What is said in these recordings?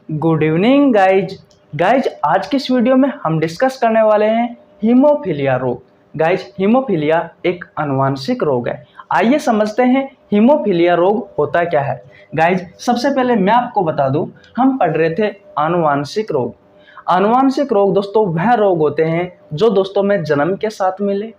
Good evening guys आज की इस वीडियो में हम डिस्कस करने वाले हैं हीमोफीलिया रोग। गाइज हीमोफीलिया एक आनुवांशिक रोग है। आइए समझते हैं हीमोफीलिया रोग होता क्या है। गाइज सबसे पहले मैं आपको बता दूं, हम पढ़ रहे थे आनुवांशिक रोग। आनुवांशिक रोग दोस्तों वह रोग होते हैं जो दोस्तों में जन्म के साथ मिले।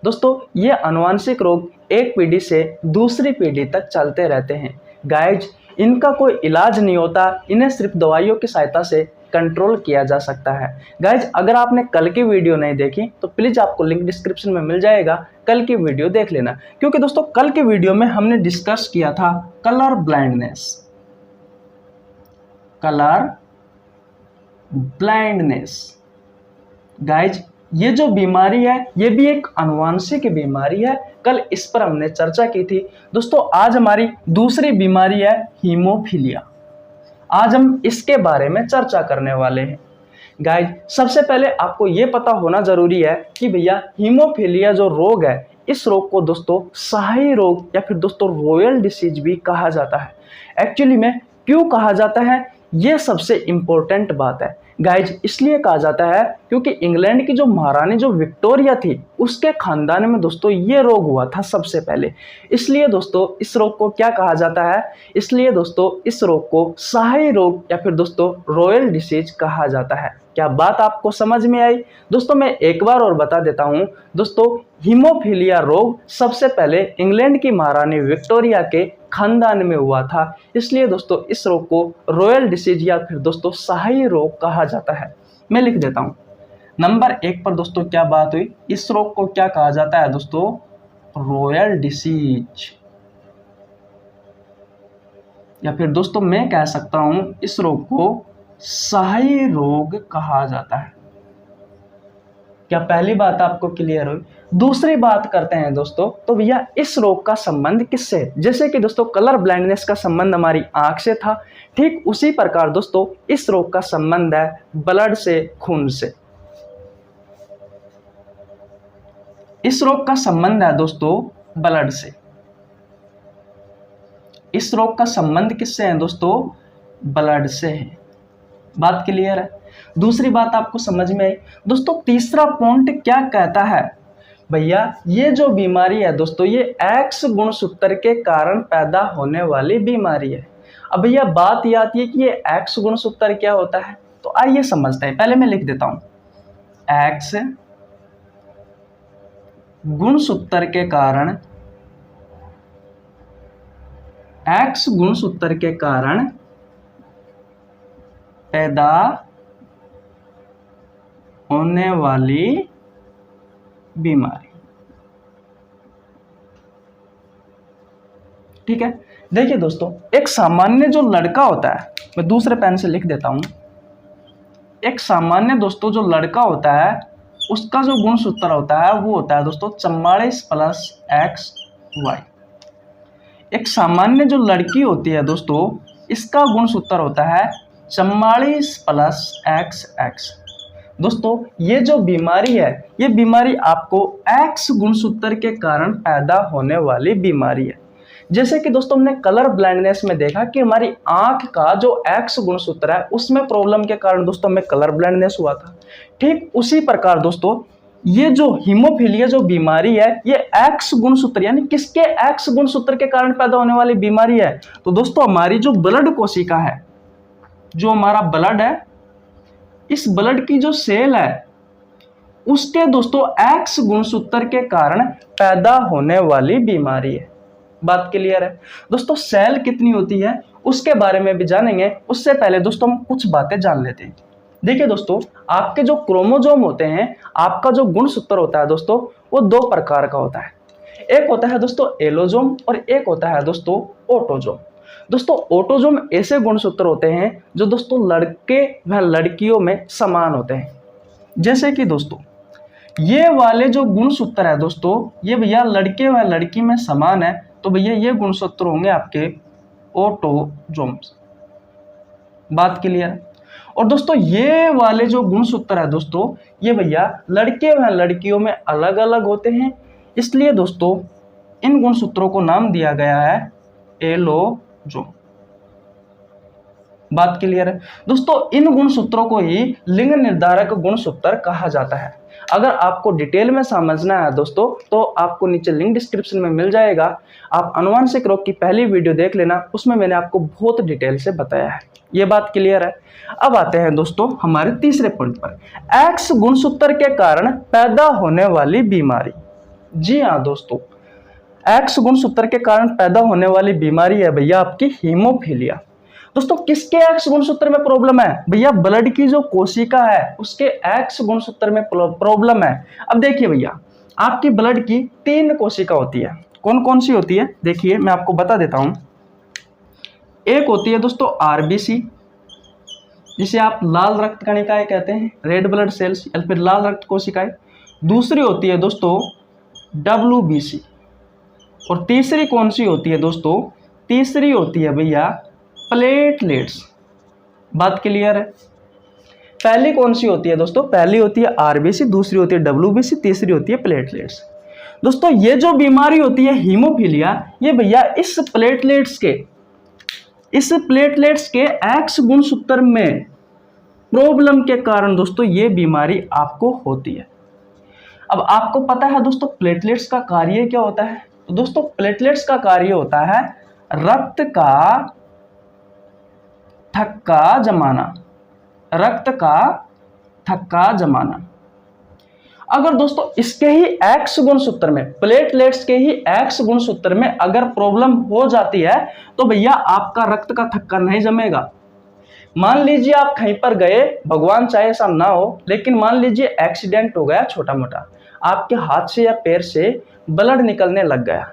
दोस्तों ये आनुवांशिक रोग एक पीढ़ी से दूसरी पीढ़ी तक चलते रहते हैं। गाइज इनका कोई इलाज नहीं होता, इन्हें सिर्फ दवाइयों की सहायता से कंट्रोल किया जा सकता है। गाइज अगर आपने कल की वीडियो नहीं देखी तो प्लीज आपको लिंक डिस्क्रिप्शन में मिल जाएगा, कल की वीडियो देख लेना। क्योंकि दोस्तों कल की वीडियो में हमने डिस्कस किया था कलर ब्लाइंडनेस। गाइज ये जो बीमारी है ये भी एक आनुवांशिक बीमारी है। कल इस पर हमने चर्चा की थी। दोस्तों आज हमारी दूसरी बीमारी है हीमोफीलिया। आज हम इसके बारे में चर्चा करने वाले हैं। गाइज सबसे पहले आपको ये पता होना जरूरी है कि भैया हीमोफीलिया जो रोग है, इस रोग को दोस्तों शाही रोग या फिर दोस्तों रॉयल डिसीज भी कहा जाता है। एक्चुअली में क्यों कहा जाता है, ये सबसे इंपॉर्टेंट बात है। गाइज इसलिए कहा जाता है क्योंकि इंग्लैंड की जो महारानी जो विक्टोरिया थी, उसके खानदान में दोस्तों ये रोग हुआ था सबसे पहले। इसलिए दोस्तों इस रोग को क्या कहा जाता है, इसलिए दोस्तों इस रोग को शाही रोग या फिर दोस्तों रॉयल डिसीज कहा जाता है। क्या बात आपको समझ में आई? दोस्तों मैं एक बार और बता देता हूं, दोस्तों हीमोफीलिया रोग सबसे पहले इंग्लैंड की महारानी विक्टोरिया के खानदान में हुआ था। इसलिए दोस्तों इस रोग को रॉयल डिसीज या फिर दोस्तों शाही रोग कहा जाता है। मैं लिख देता हूं। नंबर 1 पर दोस्तों क्या बात हुई, इस रोग को क्या कहा जाता है दोस्तों, रॉयल डिसीज, या फिर दोस्तों मैं कह सकता हूं इस रोग को शाही रोग कहा जाता है। क्या पहली बात आपको क्लियर हुई? दूसरी बात करते हैं दोस्तों, तो भैया इस रोग का संबंध किससे है? जैसे कि दोस्तों कलर ब्लाइंडनेस का संबंध हमारी आंख से था, ठीक उसी प्रकार दोस्तों इस रोग का संबंध है ब्लड से, खून से। इस रोग का संबंध है दोस्तों ब्लड से। इस रोग का संबंध किससे है दोस्तों, ब्लड से है। बात क्लियर है? दूसरी बात आपको समझ में आई? दोस्तों तीसरा पॉइंट क्या कहता है, भैया ये जो बीमारी है दोस्तों ये एक्स गुणसूत्र के कारण पैदा होने वाली बीमारी है। अब भैया बात ये आती है कि ये एक्स गुणसूत्र क्या होता है, तो आइए समझते हैं। पहले मैं लिख देता हूं, एक्स गुणसूत्र के कारण, एक्स गुणसूत्र के कारण पैदा होने वाली बीमारी। ठीक है, देखिए दोस्तों एक सामान्य जो लड़का होता है, मैं दूसरे पेन से लिख देता हूं, एक सामान्य दोस्तों जो लड़का होता है उसका जो गुणसूत्र होता है वो होता है दोस्तों 44 प्लस XY। एक सामान्य जो लड़की होती है दोस्तों इसका गुणसूत्र होता है 44 प्लस XX। दोस्तों ये जो बीमारी है ये बीमारी आपको एक्स गुणसूत्र के कारण पैदा होने वाली बीमारी है। जैसे कि दोस्तों हमने कलर ब्लाइंडनेस में देखा कि हमारी आंख का जो एक्स गुणसूत्र है उसमें प्रॉब्लम के कारण दोस्तों हमें कलर ब्लाइंडनेस हुआ था। ठीक उसी प्रकार दोस्तों ये जो हीमोफीलिया जो बीमारी है ये एक्स गुणसूत्र यानी किसके एक्स गुणसूत्र के कारण पैदा होने वाली बीमारी है, तो दोस्तों हमारी जो ब्लड कोशिका है, जो हमारा ब्लड है, इस ब्लड की जो सेल है उसके दोस्तों एक्स गुणसूत्र के कारण पैदा होने वाली बीमारी है। बात क्लियर है? दोस्तों सेल कितनी होती है उसके बारे में भी जानेंगे, उससे पहले दोस्तों हम कुछ बातें जान लेते हैं। देखिए दोस्तों आपके जो क्रोमोसोम होते हैं, आपका जो गुणसूत्र होता है दोस्तों वो दो प्रकार का होता है। एक होता है दोस्तों एलोसोम और एक होता है दोस्तों ऑटोसोम। दोस्तों ऑटोसोम ऐसे गुणसूत्र होते हैं जो दोस्तों लड़के व लड़कियों में समान होते हैं। जैसे कि दोस्तों ये वाले जो गुणसूत्र है दोस्तों ये भैया लड़के व लड़की में समान है, तो भैया ये गुणसूत्र होंगे आपके ऑटोसोम्स। बात क्लियर है? और दोस्तों ये वाले जो गुणसूत्र है दोस्तों ये भैया लड़के व लड़कियों में अलग अलग होते हैं। इसलिए दोस्तों इन गुणसूत्रों को नाम दिया गया है एलोसोम। बात क्लियर है दोस्तों। इन गुणसूत्रों को ही लिंग निर्धारक गुणसूत्र कहा जाता है। अगर आपको डिटेल में समझना है दोस्तों तो आपको नीचे लिंक डिस्क्रिप्शन में मिल जाएगा। आप अनुवांशिक रोग की पहली वीडियो देख लेना, उसमें मैंने आपको बहुत डिटेल से बताया है। ये बात क्लियर है। अब आते हैं दोस्तों हमारे तीसरे पॉइंट पर, एक्स गुणसूत्र के कारण पैदा होने वाली बीमारी। जी हाँ दोस्तों, एक्स गुणसूत्र के कारण पैदा होने वाली बीमारी है भैया आपकी हीमोफीलिया। दोस्तों किसके एक्स गुणसूत्र में प्रॉब्लम है? भैया ब्लड की जो कोशिका है उसके एक्स गुणसूत्र में प्रॉब्लम है। अब देखिए भैया, आपकी ब्लड की 3 कोशिका होती है। कौन कौन सी होती है? देखिए मैं आपको बता देता हूं। एक होती है दोस्तों आरबीसी, जिसे आप लाल रक्त कणिकाएं कहते हैं, रेड ब्लड सेल्स या फिर लाल रक्त कोशिकाएं। दूसरी होती है दोस्तों डब्ल्यूबीसी, और तीसरी कौन सी होती है दोस्तों? तीसरी होती है भैया प्लेटलेट्स। बात क्लियर है। पहली कौन सी होती है दोस्तों? पहली होती है आरबीसी, दूसरी होती है डब्ल्यूबीसी, तीसरी होती है प्लेटलेट्स। दोस्तों ये जो बीमारी होती है हीमोफीलिया, ये भैया इस प्लेटलेट्स के एक्स गुणसूत्र में प्रॉब्लम के कारण दोस्तों ये बीमारी आपको होती है। अब आपको पता है दोस्तों प्लेटलेट्स का कार्य क्या होता है? तो दोस्तों प्लेटलेट्स का कार्य होता है रक्त का थक्का जमाना, रक्त का थक्का जमाना। अगर दोस्तों इसके ही एक्स गुणसूत्र में, प्लेटलेट्स के ही एक्स गुणसूत्र में अगर प्रॉब्लम हो जाती है तो भैया आपका रक्त का थक्का नहीं जमेगा। मान लीजिए आप कहीं पर गए, भगवान चाहे ऐसा ना हो, लेकिन मान लीजिए एक्सीडेंट हो गया छोटा मोटा, आपके हाथ से या पैर से ब्लड निकलने लग गया,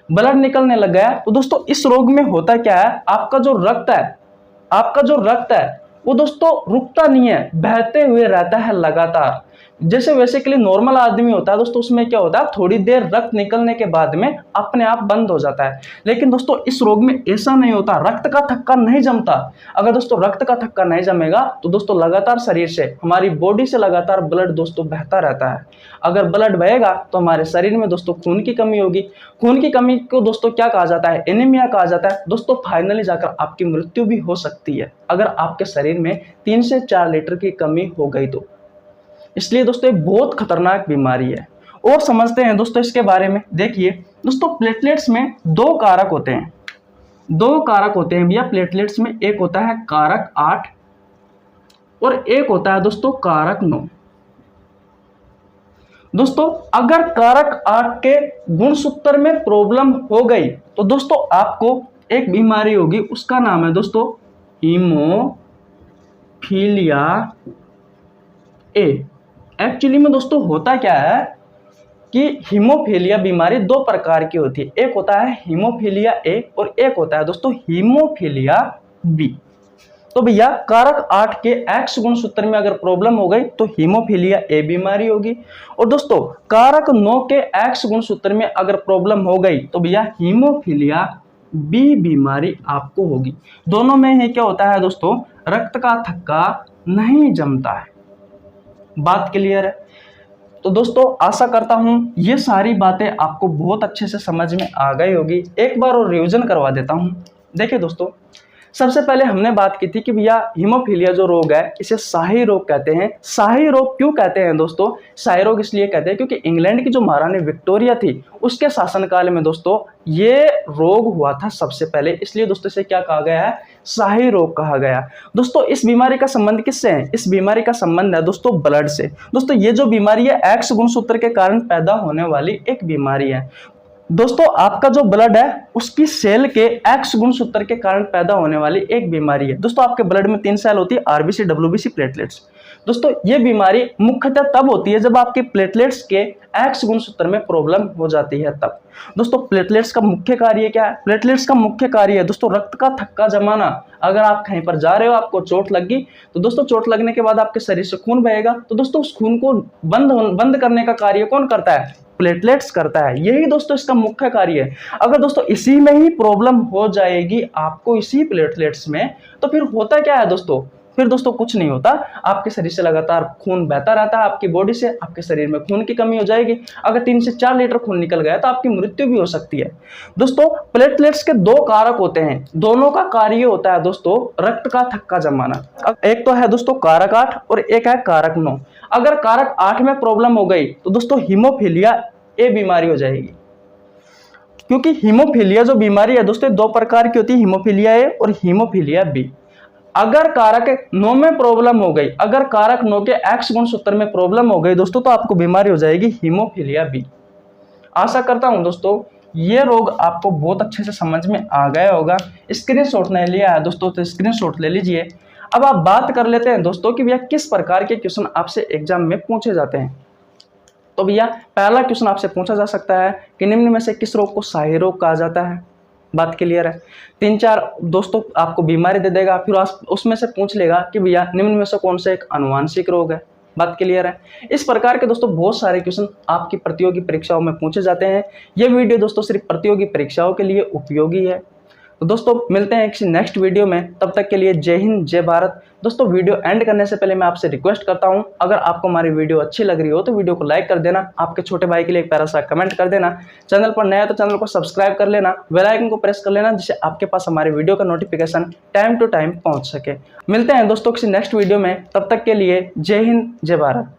ब्लड निकलने लग गया तो दोस्तों इस रोग में होता क्या है, आपका जो रक्त है वो दोस्तों रुकता नहीं है, बहते हुए रहता है लगातार। जैसे वैसे के लिए नॉर्मल आदमी होता है दोस्तों, उसमें क्या होता है थोड़ी देर रक्त निकलने के बाद में अपने आप बंद हो जाता है। लेकिन दोस्तों इस रोग में ऐसा नहीं होता, रक्त का थक्का नहीं जमता। अगर दोस्तों रक्त का थक्का नहीं जमेगा तो दोस्तों लगातार शरीर से, हमारी बॉडी से लगातार ब्लड दोस्तों बहता रहता है। अगर ब्लड बहेगा तो हमारे शरीर में दोस्तों खून की कमी होगी। खून की कमी को दोस्तों क्या कहा जाता है? एनीमिया कहा जाता है। दोस्तों फाइनली जाकर आपकी मृत्यु भी हो सकती है अगर आपके शरीर में 3 से 4 लीटर की कमी हो गई तो। इसलिए दोस्तों ये बहुत खतरनाक बीमारी है। और समझते हैं दोस्तों इसके बारे में। देखिए दोस्तों प्लेटलेट्स में 2 कारक होते हैं, 2 कारक होते हैं भैया प्लेटलेट्स में। एक होता है कारक 8 और एक होता है दोस्तों कारक 9। दोस्तों अगर कारक 8 के गुणसूत्र में प्रॉब्लम हो गई तो दोस्तों आपको एक बीमारी होगी, उसका नाम है दोस्तों हीमोफीलिया ए। एक्चुअली में दोस्तों होता क्या है कि हीमोफीलिया बीमारी 2 प्रकार की होती है। एक होता है हीमोफीलिया ए और एक होता है दोस्तों हीमोफीलिया बी। तो भैया कारक 8 के एक्स गुणसूत्र में अगर प्रॉब्लम हो गई तो हीमोफीलिया ए बीमारी होगी, और दोस्तों कारक 9 के एक्स गुणसूत्र में अगर प्रॉब्लम हो गई तो भैया हीमोफीलिया बी बीमारी आपको होगी। दोनों में ही क्या होता है दोस्तों? रक्त का थक्का नहीं जमता है। बात क्लियर है? तो दोस्तों आशा करता हूं ये सारी बातें आपको बहुत अच्छे से समझ में आ गई होगी। एक बार और रिवीजन करवा देता हूं। देखिए दोस्तों, सबसे पहले हमने बात की थी कि भैया हीमोफीलिया जो रोग है इसे शाही रोग कहते हैं। शाही रोग क्यों कहते हैं दोस्तों? शाही रोग इसलिए कहते हैं क्योंकि इंग्लैंड की जो महारानी विक्टोरिया थी उसके शासनकाल में दोस्तों ये रोग हुआ था सबसे पहले, इसलिए दोस्तों इसे क्या कहा गया है? शाही रोग कहा गया। दोस्तों इस बीमारी का संबंध किससे है? इस बीमारी का संबंध है दोस्तों ब्लड से। दोस्तों ये जो बीमारी है एक्स गुणसूत्र के कारण पैदा होने वाली एक बीमारी है। दोस्तों आपका जो ब्लड है उसकी सेल के एक्स गुणसूत्र के कारण पैदा होने वाली एक बीमारी है। दोस्तों आपके ब्लड में 3 सेल होती है, आरबीसी, डब्ल्यूबीसी, प्लेटलेट्स। दोस्तों ये बीमारी मुख्यतः तब होती है जब आपके प्लेटलेट्स के एक्स गुणसूत्र में प्रॉब्लम हो जाती है तब। दोस्तों प्लेटलेट्स का मुख्य कार्य क्या है? प्लेटलेट्स का मुख्य कार्य है दोस्तों रक्त का थक्का जमाना। अगर आप कहीं पर जा रहे हो, आपको चोट लग गई, तो दोस्तों चोट लगने के बाद आपके शरीर से खून बहेगा, तो दोस्तों उस खून को बंद करने का कार्य कौन करता है? प्लेटलेट्स करता है। यही दोस्तों इसका मुख्य कार्य है। अगर दोस्तों इसी में ही प्रॉब्लम हो जाएगी आपको, इसी प्लेटलेट्स में, तो फिर होता क्या है दोस्तों? फिर दोस्तों कुछ नहीं होता, आपके शरीर से लगातार खून बहता रहता है, आपकी बॉडी से आपके शरीर में खून की कमी हो जाएगी। अगर 3 से 4 लीटर खून निकल गया तो आपकी मृत्यु भी हो सकती है। दोस्तों प्लेटलेट्स के 2 कारक होते हैं, दोनों का कार्य होता है दोस्तों रक्त का थक्का जमाना। एक तो है दोस्तों कारक 8 और एक है कारक 9। अगर कारक 8 में प्रॉब्लम हो गई तो दोस्तों हीमोफीलिया ए बीमारी हो जाएगी। क्योंकि हीमोफीलिया जो बीमारी है दोस्तों 2 प्रकार की होती है, हीमोफीलिया ए और हीमोफीलिया बी। अगर कारक 9 में प्रॉब्लम हो गई, अगर कारक 9 के एक्स गुणसूत्र में प्रॉब्लम हो गई दोस्तों, तो आपको बीमारी हो जाएगी हीमोफीलिया बी। आशा करता हूं दोस्तों ये रोग आपको बहुत अच्छे से समझ में आ गया होगा। स्क्रीनशॉट नहीं लिया है दोस्तों तो स्क्रीनशॉट ले लीजिए। अब आप बात कर लेते हैं दोस्तों कि भैया किस प्रकार के क्वेश्चन आपसे एग्जाम में पूछे जाते हैं। तो भैया पहला क्वेश्चन आपसे पूछा जा सकता है कि निम्न में से किस रोग को शाही रोग कहा जाता है। बात क्लियर है। 3-4 दोस्तों आपको बीमारी दे देगा, फिर उसमें से पूछ लेगा कि भैया निम्न में से कौन सा एक आनुवांशिक रोग है। बात क्लियर है। इस प्रकार के दोस्तों बहुत सारे क्वेश्चन आपकी प्रतियोगी परीक्षाओं में पूछे जाते हैं। यह वीडियो दोस्तों सिर्फ प्रतियोगी परीक्षाओं के लिए उपयोगी है। तो दोस्तों मिलते हैं किसी नेक्स्ट वीडियो में, तब तक के लिए जय हिंद जय भारत। दोस्तों वीडियो एंड करने से पहले मैं आपसे रिक्वेस्ट करता हूं, अगर आपको हमारी वीडियो अच्छी लग रही हो तो वीडियो को लाइक कर देना, आपके छोटे भाई के लिए एक प्यारा सा कमेंट कर देना, चैनल पर नया तो चैनल को सब्सक्राइब कर लेना, बेल आइकन को प्रेस कर लेना, जिससे आपके पास हमारे वीडियो का नोटिफिकेशन टाइम टू टाइम पहुंच सके। मिलते हैं दोस्तों किसी नेक्स्ट वीडियो में, तब तक के लिए जय हिंद जय भारत।